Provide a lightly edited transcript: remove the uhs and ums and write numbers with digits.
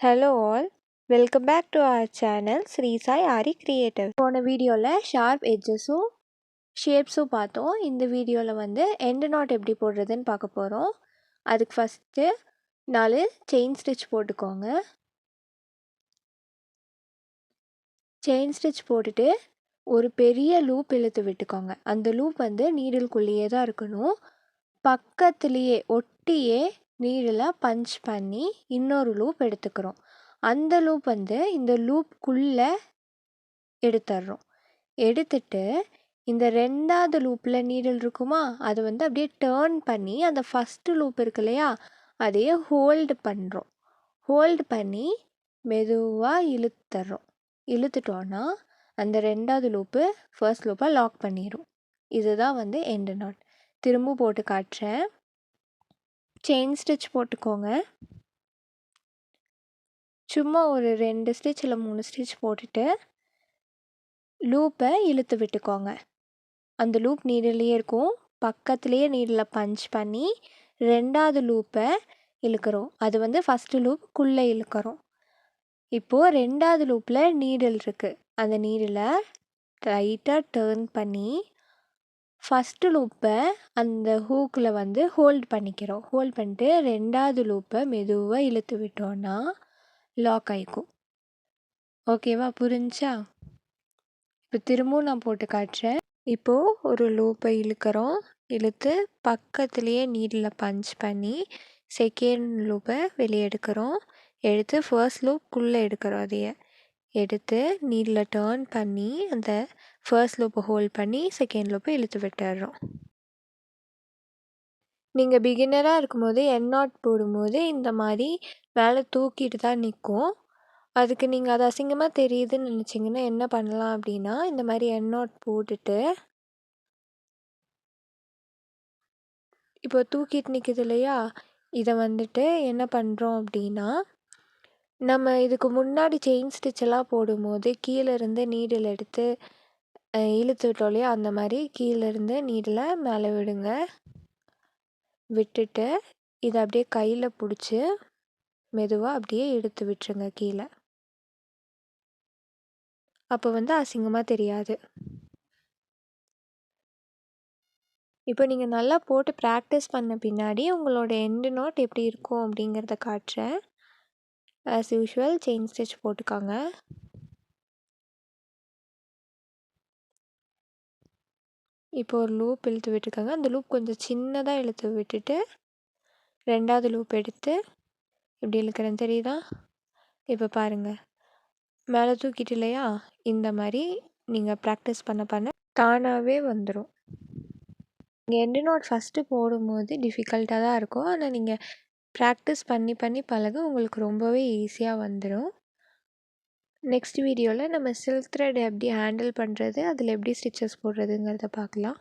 Hello all, welcome back to our channel Sri Sai Aari Creative. போன வீடியோவில் sharp எட்ஜஸும் ஷேப்ஸும் பார்த்தோம். இந்த வீடியோவில் எண்ட் நாட் எப்படி போடுறதுன்னு பார்க்க போகிறோம். அதுக்கு ஃபஸ்ட்டு 4 செயின் ஸ்டிச் போட்டுக்கோங்க. செயின் ஸ்டிச் போட்டுட்டு ஒரு பெரிய லூப் இழுத்து விட்டுக்கோங்க. அந்த லூப் நீடில்குள்ளேயே தான் இருக்கணும். பக்கத்துலேயே ஒட்டியே நீடில் பஞ்ச் பண்ணி இன்னொரு லூப் எடுத்துக்கிறோம். அந்த லூப் இந்த லூப்புக்குள்ளே எடுத்துடுறோம். எடுத்துட்டு இந்த ரெண்டாவது லூப்பில் நீடில் இருக்குமா, அது அப்படியே டேர்ன் பண்ணி அந்த ஃபஸ்ட்டு லூப் இருக்கு இல்லையா, அதையே ஹோல்டு பண்ணுறோம். ஹோல்டு பண்ணி மெதுவாக இழுத்துறோம். இழுத்துட்டோன்னா அந்த ரெண்டாவது லூப்பு ஃபர்ஸ்ட் லூப்பை லாக் பண்ணிடும். இதுதான் எண்டு நாட். திரும்ப போட்டு காட்டுறேன். செயின் ஸ்டிச் போட்டுக்கோங்க. சும்மா ஒரு 2 ஸ்டிச் இல்லை 3 ஸ்டிச் போட்டுட்டு லூப்பை இழுத்து விட்டுக்கோங்க. அந்த லூப் நீடிலேயே இருக்கும். பக்கத்துலேயே நீடில் பஞ்ச் பண்ணி ரெண்டாவது லூப்பை இழுக்கிறோம். அது ஃபஸ்ட்டு லூப்புக்குள்ளே இழுக்கிறோம். இப்போது ரெண்டாவது லூப்பில் நீடில் இருக்குது. அந்த நீடிலை லைட்டாக டேர்ன் பண்ணி ஃபஸ்ட்டு லூப்பை அந்த ஹூக்கில் ஹோல்ட் பண்ணிக்கிறோம். ஹோல்ட் பண்ணிட்டு ரெண்டாவது லூப்பை மெதுவாக இழுத்து விட்டோன்னா லாக் ஆகிக்கும். ஓகேவா, புரிஞ்சா? இப்போ திரும்பவும் நான் போட்டு காட்டுறேன். இப்போது ஒரு லூப்பை இழுக்கிறோம். இழுத்து பக்கத்துலேயே நீடில் பஞ்ச் பண்ணி செகண்ட் லூப்பை வெளியே எடுக்கிறோம். எடுத்து ஃபர்ஸ்ட் லூப்புக்குள்ளே எடுக்கிறோம். அதையே எடுத்து நீடில் டேர்ன் பண்ணி அந்த ஃபர்ஸ்ட் லூப்பை ஹோல்ட் பண்ணி செகண்ட் லூப்பை இழுத்து விட்டுடுறோம். நீங்கள் பிகினராக இருக்கும்போது எண்ட் நாட் போடும்போது இந்த மாதிரி மேலே தூக்கிட்டு தான் நிற்கும். அதுக்கு நீங்கள் அது அசிங்கமாக தெரியுதுன்னு நினச்சிங்கன்னா என்ன பண்ணலாம் அப்படின்னா, இந்த மாதிரி எண்ட் நாட் போட்டுட்டு இப்போ தூக்கிட்டு நிற்குது இல்லையா, இதை என்ன பண்ணுறோம் அப்படின்னா, நம்ம இதுக்கு முன்னாடி செயின் ஸ்டிச்செல்லாம் போடும்போது கீழேருந்து நீடில் எடுத்து இழுத்து விட்டோம் இல்லையா, அந்த மாதிரி கீழேருந்து நீடில் மேலே விடுங்க. விட்டுட்டு இதை அப்படியே கையில் பிடிச்சி மெதுவாக அப்படியே எடுத்து விட்டுருங்க கீழே. அப்போ அசிங்கமாக தெரியாது. இப்போ நீங்கள் நல்லா போட்டு ப்ராக்டிஸ் பண்ண பின்னாடி உங்களோட எண்டு நாட் எப்படி இருக்கும் அப்படிங்கிறத காட்டுறேன். ஆஸ் யூஷுவல் செயின் ஸ்டிச் போட்டுக்காங்க. இப்போ ஒரு லூப் இழுத்து விட்டுருக்காங்க. அந்த லூப் கொஞ்சம் சின்னதாக இழுத்து விட்டுட்டு ரெண்டாவது லூப் எடுத்து இப்படி இழுக்கிறேன், தெரியுதா? இப்போ பாருங்கள், மேலே தூக்கிட்டு இல்லையா, இந்த மாதிரி நீங்கள் ப்ராக்டிஸ் பண்ண தானாகவே வந்துடும். நீங்கள் எண்டு நாட் ஃபஸ்ட்டு போடும்போது டிஃபிகல்ட்டாக தான் இருக்கும். ஆனால் நீங்கள் ப்ராக்டிஸ் பண்ணி பழக உங்களுக்கு ரொம்பவே ஈஸியாக வந்துடும். நெக்ஸ்ட் வீடியோவில் நம்ம சில்க் த்ரெட் எப்படி ஹேண்டில் பண்ணுறது, அதில் எப்படி ஸ்டிச்சஸ் போடுறதுங்கிறத பார்க்கலாம்.